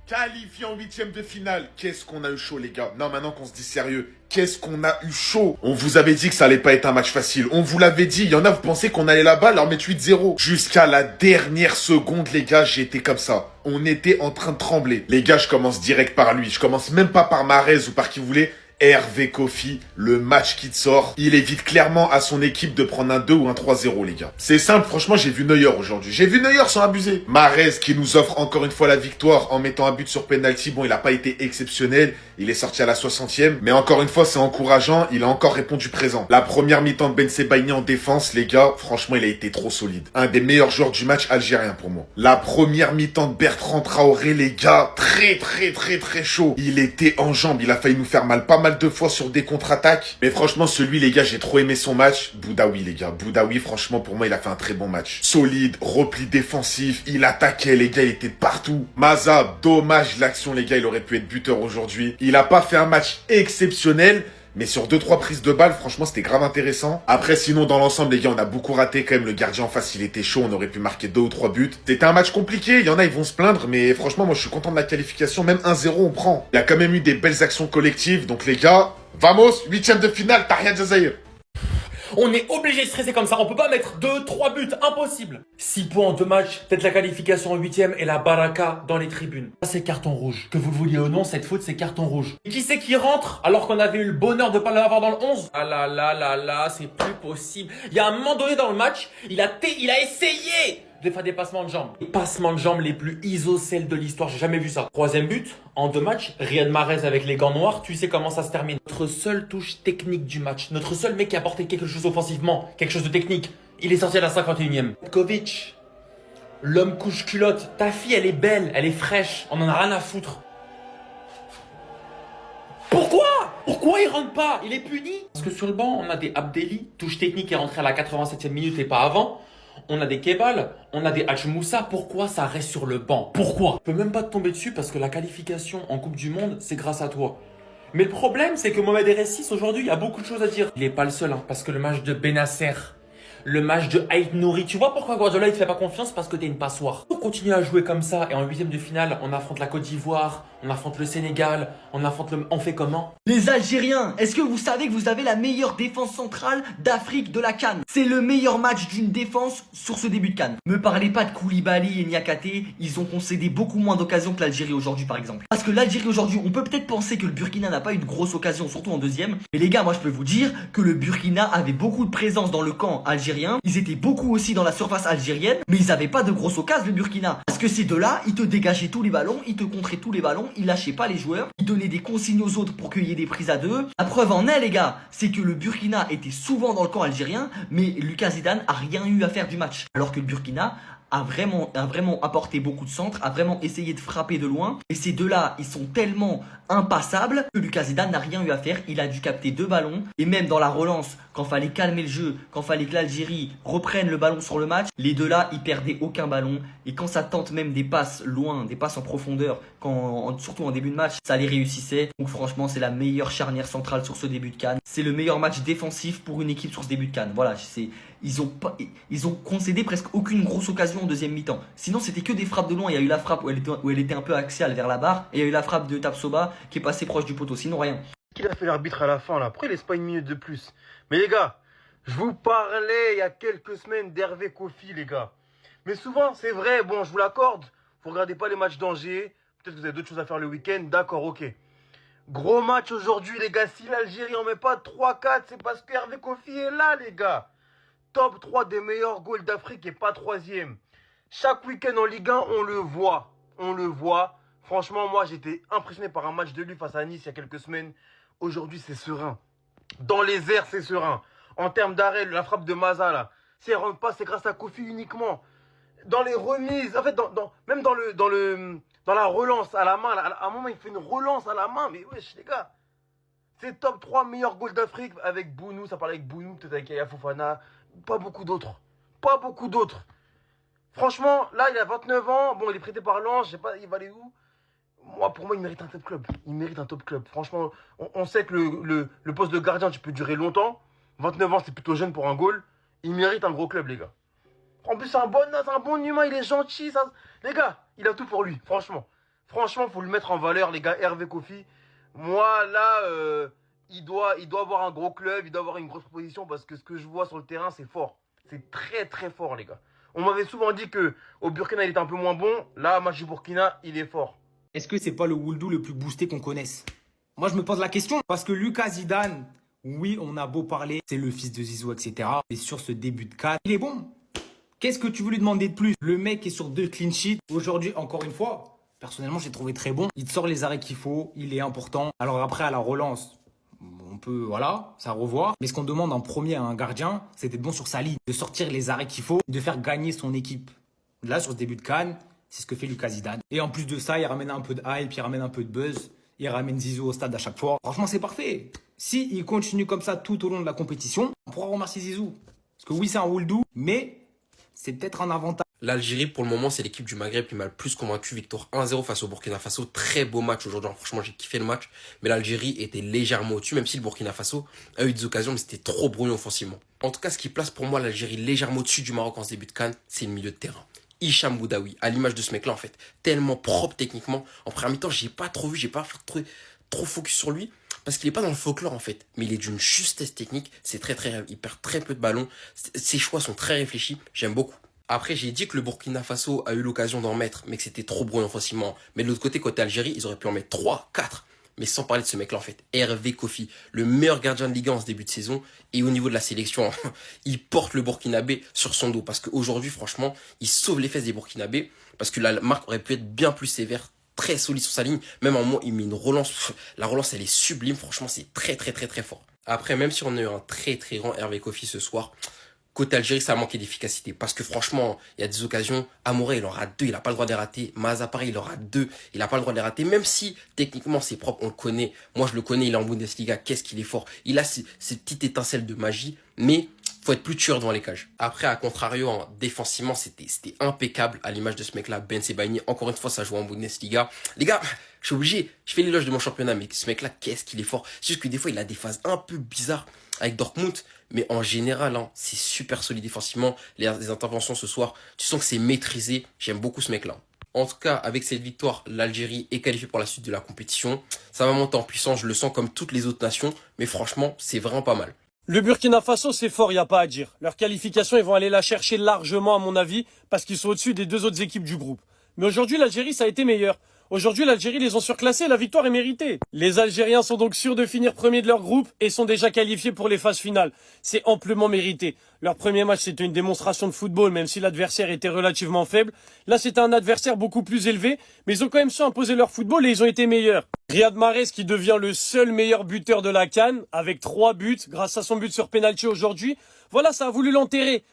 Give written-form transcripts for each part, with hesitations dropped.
Qualifié en huitième de finale. Qu'est-ce qu'on a eu chaud, les gars. Non, maintenant qu'on se dit sérieux. Qu'est-ce qu'on a eu chaud. On vous avait dit que ça allait pas être un match facile. On vous l'avait dit. Il y en a, vous pensez qu'on allait là-bas, leur mettre 8-0. Jusqu'à la dernière seconde, les gars, j'ai été comme ça. On était en train de trembler. Les gars, je commence direct par lui. Je commence même pas par Mahrez ou par qui vous voulez. Hervé Kofi, le match qui te sort, il évite clairement à son équipe de prendre un 2 ou un 3-0, les gars. C'est simple, franchement, j'ai vu Neuer aujourd'hui. J'ai vu Neuer sans abuser. Mahrez qui nous offre encore une fois la victoire en mettant un but sur penalty. Bon, il a pas été exceptionnel. Il est sorti à la 60e. Mais encore une fois, c'est encourageant. Il a encore répondu présent. La première mi-temps de Ben Sebaini en défense, les gars, franchement, il a été trop solide. Un des meilleurs joueurs du match algérien pour moi. La première mi-temps de Bertrand Traoré, les gars, très chaud. Il était en jambes. Il a failli nous faire mal pas mal de fois sur des contre-attaques. Mais franchement, celui, les gars, j'ai trop aimé son match. Boudaoui, les gars. Boudaoui, franchement, pour moi, il a fait un très bon match. Solide, repli défensif, il attaquait, les gars, il était partout. Maza, dommage l'action, les gars, il aurait pu être buteur aujourd'hui. Il a pas fait un match exceptionnel, mais sur 2-3 prises de balles, franchement, c'était grave intéressant. Après, sinon, dans l'ensemble, les gars, on a beaucoup raté quand même. Le gardien en face, il était chaud. On aurait pu marquer 2 ou 3 buts. C'était un match compliqué. Il y en a, ils vont se plaindre. Mais franchement, moi, je suis content de la qualification. Même 1-0, on prend. Il y a quand même eu des belles actions collectives. Donc, les gars, vamos, huitième de finale, Tahia Jazair. On est obligé de stresser comme ça, on peut pas mettre 2, 3 buts, impossible. 6 points en 2 matchs, peut-être la qualification en 8ème et la baraka dans les tribunes. Ça c'est carton rouge. Que vous le vouliez ou non, cette faute c'est carton rouge. Et qui c'est qui rentre alors qu'on avait eu le bonheur de pas l'avoir dans le 11? Ah là, c'est plus possible. Il y a un moment donné dans le match, il a essayé de faire des passements de jambes. Les passements de jambes les plus isocèles de l'histoire, j'ai jamais vu ça. 3ème but, en 2 matchs, Riyad Mahrez avec les gants noirs, tu sais comment ça se termine. Notre seule touche technique du match, notre seul mec qui a apporté quelque chose offensivement, quelque chose de technique, il est sorti à la 51ème. Petkovic, l'homme couche-culotte, ta fille elle est belle, elle est fraîche, on en a rien à foutre. Pourquoi il rentre pas? Il est puni? Parce que sur le banc, on a des Abdelli, touche technique est rentré à la 87e minute et pas avant. On a des Kebal, on a des Hadj Moussa. Pourquoi ça reste sur le banc? Pourquoi? Je peux même pas te tomber dessus parce que la qualification en Coupe du Monde, c'est grâce à toi. Mais le problème, c'est que Mohamed R6 aujourd'hui, il y a beaucoup de choses à dire. Il est pas le seul, parce que le match de Benasser, le match de Ait Nouri, tu vois pourquoi Guardiola il te fait pas confiance? Parce que t'es une passoire. On continue à jouer comme ça et en 8ème de finale, on affronte la Côte d'Ivoire, on affronte le Sénégal, on fait comment? Les Algériens, est-ce que vous savez que vous avez la meilleure défense centrale d'Afrique de la CAN? C'est le meilleur match d'une défense sur ce début de CAN. Me parlez pas de Koulibaly et Niakate, ils ont concédé beaucoup moins d'occasions que l'Algérie aujourd'hui par exemple. Parce que l'Algérie aujourd'hui, on peut peut-être penser que le Burkina n'a pas eu de grosse occasion, surtout en 2ème. Mais les gars, moi je peux vous dire que le Burkina avait beaucoup de présence dans le camp algérien. Ils étaient beaucoup aussi dans la surface algérienne, mais ils avaient pas de grosse occasion le Burkina. Parce que ces deux-là, ils te dégageaient tous les ballons, ils te contraient tous les ballons, ils lâchaient pas les joueurs, ils donnaient des consignes aux autres pour qu'il y ait des prises à deux. La preuve en est les gars, c'est que le Burkina était souvent dans le camp algérien, mais Lucas Zidane a rien eu à faire du match. Alors que le Burkina a vraiment apporté beaucoup de centres, a vraiment essayé de frapper de loin. Et ces deux-là, ils sont tellement impassables que Lucas Zidane n'a rien eu à faire. Il a dû capter 2 ballons. Et même dans la relance, quand fallait calmer le jeu, quand fallait que l'Algérie reprenne le ballon sur le match, les deux-là, ils perdaient aucun ballon. Et quand ça tente même des passes loin, des passes en profondeur, surtout en début de match, ça les réussissait. Donc franchement, c'est la meilleure charnière centrale sur ce début de CAN. C'est le meilleur match défensif pour une équipe sur ce début de CAN. Voilà, ils ont concédé presque aucune grosse occasion en 2ème mi-temps. Sinon, c'était que des frappes de loin. Il y a eu la frappe où elle était un peu axiale vers la barre. Et il y a eu la frappe de Tapsoba qui est passée proche du poteau. Sinon, rien. Qu'il a fait l'arbitre à la fin là? Après, il laisse pas une minute de plus. Mais les gars, je vous parlais il y a quelques semaines d'Hervé Kofi, les gars. Mais souvent, c'est vrai, bon, je vous l'accorde. Vous regardez pas les matchs d'Angers. Peut-être que vous avez d'autres choses à faire le week-end. D'accord, ok. Gros match aujourd'hui, les gars. Si l'Algérie en met pas 3-4, c'est parce que Hervé Kofi est là, les gars. Top 3 des meilleurs goals d'Afrique et pas 3ème. Chaque week-end en Ligue 1, on le voit. On le voit. Franchement, moi, j'étais impressionné par un match de lui face à Nice il y a quelques semaines. Aujourd'hui, c'est serein. Dans les airs, c'est serein. En termes d'arrêt, la frappe de Maza, là, si elle rentre pas, c'est grâce à Kofi uniquement. Dans les remises, en fait, même dans la relance à la main, à un moment, il fait une relance à la main. Mais wesh, les gars, c'est top 3 meilleurs goals d'Afrique avec Bounou. Ça parle avec Bounou, peut-être avec Yaya Fofana. Pas beaucoup d'autres. Pas beaucoup d'autres. Franchement, là, il a 29 ans. Bon, il est prêté par Lens. Je sais pas, il va aller où? Pour moi, il mérite un top club. Il mérite un top club. Franchement, on sait que le poste de gardien, tu peux durer longtemps. 29 ans, c'est plutôt jeune pour un goal. Il mérite un gros club, les gars. En plus, c'est un bon humain. Il est gentil. Ça... Les gars, il a tout pour lui. Franchement. Franchement, faut le mettre en valeur, les gars. Hervé Kofi, moi, là, il doit avoir un gros club, il doit avoir une grosse proposition parce que ce que je vois sur le terrain, c'est fort. C'est très, très fort, les gars. On m'avait souvent dit que au Burkina, il était un peu moins bon. Là, match du Burkina, il est fort. Est-ce que c'est pas le Wouldou le plus boosté qu'on connaisse? Moi, je me pose la question parce que Lucas Zidane, oui, on a beau parler, c'est le fils de Zizou, etc. Et sur ce début de CAN, il est bon. Qu'est-ce que tu veux lui demander de plus? Le mec est sur 2 clean sheets. Aujourd'hui, encore une fois, personnellement, j'ai trouvé très bon. Il te sort les arrêts qu'il faut, il est important. Alors après, à la relance, on peut, voilà, ça revoir. Mais ce qu'on demande en premier à un gardien, c'est d'être bon sur sa ligne, de sortir les arrêts qu'il faut, de faire gagner son équipe. Là, sur ce début de CAN, c'est ce que fait Lucas Zidane. Et en plus de ça, il ramène un peu de hype, il ramène un peu de buzz. Il ramène Zizou au stade à chaque fois. Franchement, c'est parfait. Si il continue comme ça tout au long de la compétition, on pourra remercier Zizou. Parce que oui, c'est un Wouldou, mais c'est peut-être un avantage. L'Algérie, pour le moment, c'est l'équipe du Maghreb qui m'a le plus convaincu. Victoire 1-0 face au Burkina Faso. Très beau match aujourd'hui. Franchement, j'ai kiffé le match. Mais l'Algérie était légèrement au-dessus, même si le Burkina Faso a eu des occasions, mais c'était trop brouillon offensivement. En tout cas, ce qui place pour moi l'Algérie légèrement au-dessus du Maroc en ce début de CAN, c'est le milieu de terrain. Hicham Boudaoui, à l'image de ce mec-là, en fait. Tellement propre techniquement. En première mi-temps, j'ai pas trop vu, j'ai pas fait trop focus sur lui. Parce qu'il est pas dans le folklore, en fait. Mais il est d'une justesse technique. C'est il perd très peu de ballons. Ses choix sont très réfléchis. J'aime beaucoup. Après, j'ai dit que le Burkina Faso a eu l'occasion d'en mettre, mais que c'était trop brouillon offensivement. Mais de l'autre côté, côté Algérie, ils auraient pu en mettre 3, 4. Mais sans parler de ce mec-là, en fait. Hervé Kofi, le meilleur gardien de Ligue 1 en ce début de saison. Et au niveau de la sélection, il porte le Burkinabé sur son dos. Parce qu'aujourd'hui, franchement, il sauve les fesses des Burkinabés. Parce que la marque aurait pu être bien plus sévère, très solide sur sa ligne. Même en moment, il met une relance. La relance, elle est sublime. Franchement, c'est très, très, très, très fort. Après, même si on a eu un très, très grand Hervé Kofi ce soir, côté Algérie, ça a manqué d'efficacité. Parce que franchement, il y a des occasions. Amouré, il en rate 2, il n'a pas le droit de les rater. Maza, pareil, il en rate 2, il n'a pas le droit de les rater. Même si, techniquement, c'est propre, on le connaît. Moi, je le connais, il est en Bundesliga. Qu'est-ce qu'il est fort. Il a ces petites étincelles de magie. Mais faut être plus tueur devant les cages. Après, à contrario, défensivement, c'était impeccable. À l'image de ce mec-là, Ben Sebaini. Encore une fois, ça joue en Bundesliga. Les gars, je suis obligé. Je fais l'éloge de mon championnat, mais ce mec-là, qu'est-ce qu'il est fort. C'est juste que des fois, il a des phases un peu bizarres avec Dortmund. Mais en général, c'est super solide défensivement. Les interventions ce soir, tu sens que c'est maîtrisé. J'aime beaucoup ce mec-là. En tout cas, avec cette victoire, l'Algérie est qualifiée pour la suite de la compétition. Ça va monter en puissance, je le sens comme toutes les autres nations. Mais franchement, c'est vraiment pas mal. Le Burkina Faso, c'est fort, il n'y a pas à dire. Leur qualification, ils vont aller la chercher largement, à mon avis, parce qu'ils sont au-dessus des 2 autres équipes du groupe. Mais aujourd'hui, l'Algérie, ça a été meilleur. Aujourd'hui, l'Algérie les ont surclassés, la victoire est méritée. Les Algériens sont donc sûrs de finir premier de leur groupe et sont déjà qualifiés pour les phases finales. C'est amplement mérité. Leur premier match, c'était une démonstration de football, même si l'adversaire était relativement faible. Là, c'était un adversaire beaucoup plus élevé, mais ils ont quand même su imposer leur football et ils ont été meilleurs. Riyad Mahrez qui devient le seul meilleur buteur de la CAN, avec 3 buts, grâce à son but sur penalty aujourd'hui. Voilà, ça a voulu l'enterrer.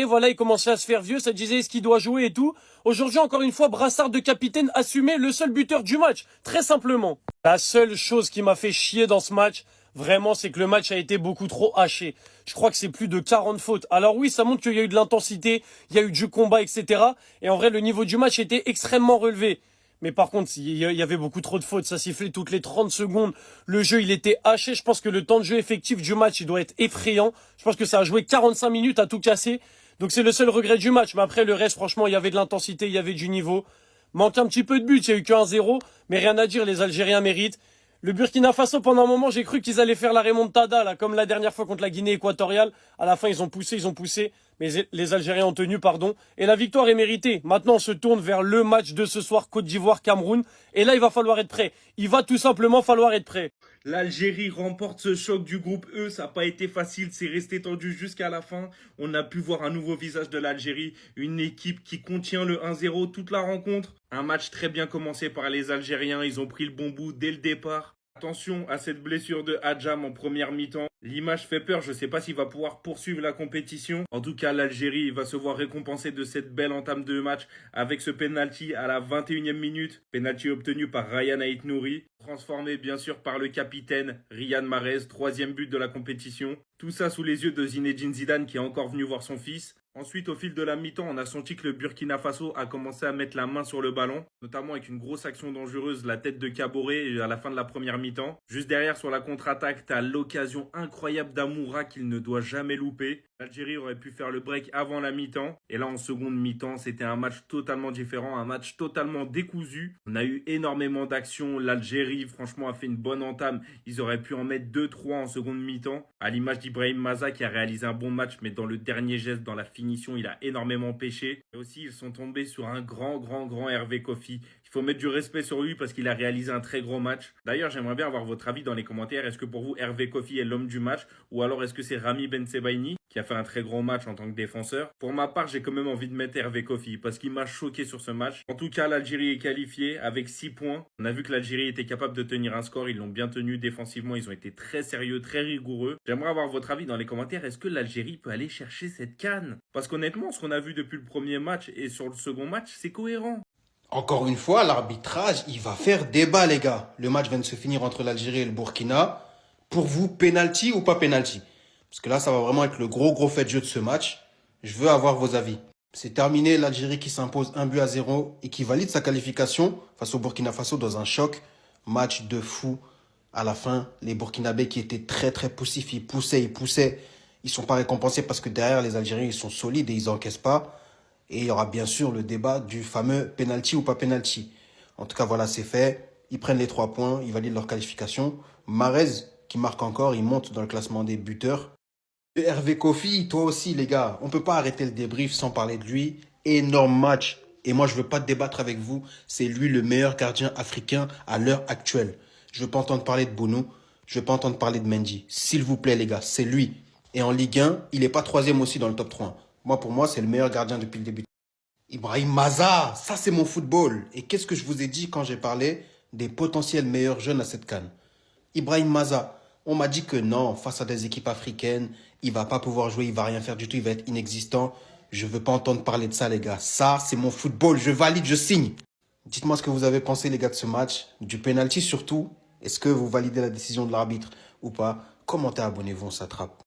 Voilà, il commençait à se faire vieux, ça disait ce qu'il doit jouer et tout. Aujourd'hui, encore une fois, brassard de capitaine assumé, le seul buteur du match, très simplement. La seule chose qui m'a fait chier dans ce match, vraiment, c'est que le match a été beaucoup trop haché. Je crois que c'est plus de 40 fautes. Alors oui, ça montre qu'il y a eu de l'intensité, il y a eu du combat, etc. Et en vrai, le niveau du match était extrêmement relevé. Mais par contre, il y avait beaucoup trop de fautes. Ça sifflait toutes les 30 secondes. Le jeu, il était haché. Je pense que le temps de jeu effectif du match, il doit être effrayant. Je pense que ça a joué 45 minutes à tout casser. Donc c'est le seul regret du match. Mais après, le reste, franchement, il y avait de l'intensité, il y avait du niveau. Manque un petit peu de but. Il y a eu que 1-0. Mais rien à dire, les Algériens méritent. Le Burkina Faso, pendant un moment, j'ai cru qu'ils allaient faire la remontada, là, comme la dernière fois contre la Guinée équatoriale. À la fin, ils ont poussé, mais les Algériens ont tenu, pardon. Et la victoire est méritée. Maintenant, on se tourne vers le match de ce soir, Côte d'Ivoire-Cameroun. Et là, il va falloir être prêt. Il va tout simplement falloir être prêt. L'Algérie remporte ce choc du groupe E, ça n'a pas été facile, c'est resté tendu jusqu'à la fin. On a pu voir un nouveau visage de l'Algérie, une équipe qui contient le 1-0 toute la rencontre. Un match très bien commencé par les Algériens, ils ont pris le bon bout dès le départ. Attention à cette blessure de Hadjam en première mi-temps. L'image fait peur, je ne sais pas s'il va pouvoir poursuivre la compétition. En tout cas, l'Algérie va se voir récompensée de cette belle entame de match avec ce penalty à la 21e minute. Penalty obtenu par Ryan Ait Nouri, transformé bien sûr par le capitaine Riyad Mahrez, 3e but de la compétition. Tout ça sous les yeux de Zinedine Zidane qui est encore venu voir son fils. Ensuite, au fil de la mi-temps, on a senti que le Burkina Faso a commencé à mettre la main sur le ballon, notamment avec une grosse action dangereuse, la tête de Kaboré à la fin de la première mi-temps. Juste derrière, sur la contre-attaque, t'as l'occasion incroyable d'Amoura qu'il ne doit jamais louper. L'Algérie aurait pu faire le break avant la mi-temps. Et là, en seconde mi-temps, c'était un match totalement différent, un match totalement décousu. On a eu énormément d'actions. L'Algérie, franchement, a fait une bonne entame. Ils auraient pu en mettre 2-3 en seconde mi-temps. À l'image d'Ibrahim Maza qui a réalisé un bon match, mais dans le dernier geste, dans la finition, il a énormément pêché. Et aussi, ils sont tombés sur un grand Hervé Kofi. Il faut mettre du respect sur lui parce qu'il a réalisé un très gros match. D'ailleurs, j'aimerais bien avoir votre avis dans les commentaires. Est-ce que pour vous, Hervé Kofi est l'homme du match ou alors est-ce que c'est Rami Bensebaini qui a fait un très gros match en tant que défenseur? Pour ma part, j'ai quand même envie de mettre Hervé Kofi parce qu'il m'a choqué sur ce match. En tout cas, l'Algérie est qualifiée avec 6 points. On a vu que l'Algérie était capable de tenir un score. Ils l'ont bien tenu défensivement. Ils ont été très sérieux, très rigoureux. J'aimerais avoir votre avis dans les commentaires. Est-ce que l'Algérie peut aller chercher cette CAN? Parce qu'honnêtement, ce qu'on a vu depuis le premier match et sur le second match, c'est cohérent. Encore une fois, l'arbitrage, il va faire débat, les gars. Le match vient de se finir entre l'Algérie et le Burkina. Pour vous, penalty ou pas penalty? Parce que là, ça va vraiment être le gros fait de jeu de ce match. Je veux avoir vos avis. C'est terminé, l'Algérie qui s'impose 1-0 et qui valide sa qualification face au Burkina Faso dans un choc. Match de fou. À la fin, les Burkinabés qui étaient très poussifs, ils poussaient. Ils sont pas récompensés parce que derrière, les Algériens, ils sont solides et ils encaissent pas. Et il y aura bien sûr le débat du fameux penalty ou pas penalty. En tout cas, voilà, c'est fait. Ils prennent les 3 points, ils valident leur qualification. Mahrez, qui marque encore, il monte dans le classement des buteurs. Et Hervé Kofi, toi aussi, les gars, on peut pas arrêter le débrief sans parler de lui. Énorme match. Et moi, je veux pas débattre avec vous. C'est lui le meilleur gardien africain à l'heure actuelle. Je veux pas entendre parler de Bounou. Je veux pas entendre parler de Mendy. S'il vous plaît, les gars, c'est lui. Et en Ligue 1, il est pas 3e aussi dans le top 3. Moi, pour moi, c'est le meilleur gardien depuis le début. Ibrahim Maza, ça c'est mon football. Et qu'est-ce que je vous ai dit quand j'ai parlé des potentiels meilleurs jeunes à cette CAN? Ibrahim Maza, on m'a dit que non, face à des équipes africaines, il va pas pouvoir jouer, il va rien faire du tout, il va être inexistant. Je veux pas entendre parler de ça, les gars. Ça, c'est mon football, je valide, je signe. Dites-moi ce que vous avez pensé, les gars, de ce match, du penalty surtout. Est-ce que vous validez la décision de l'arbitre ou pas? Commentez, abonnez-vous, on s'attrape.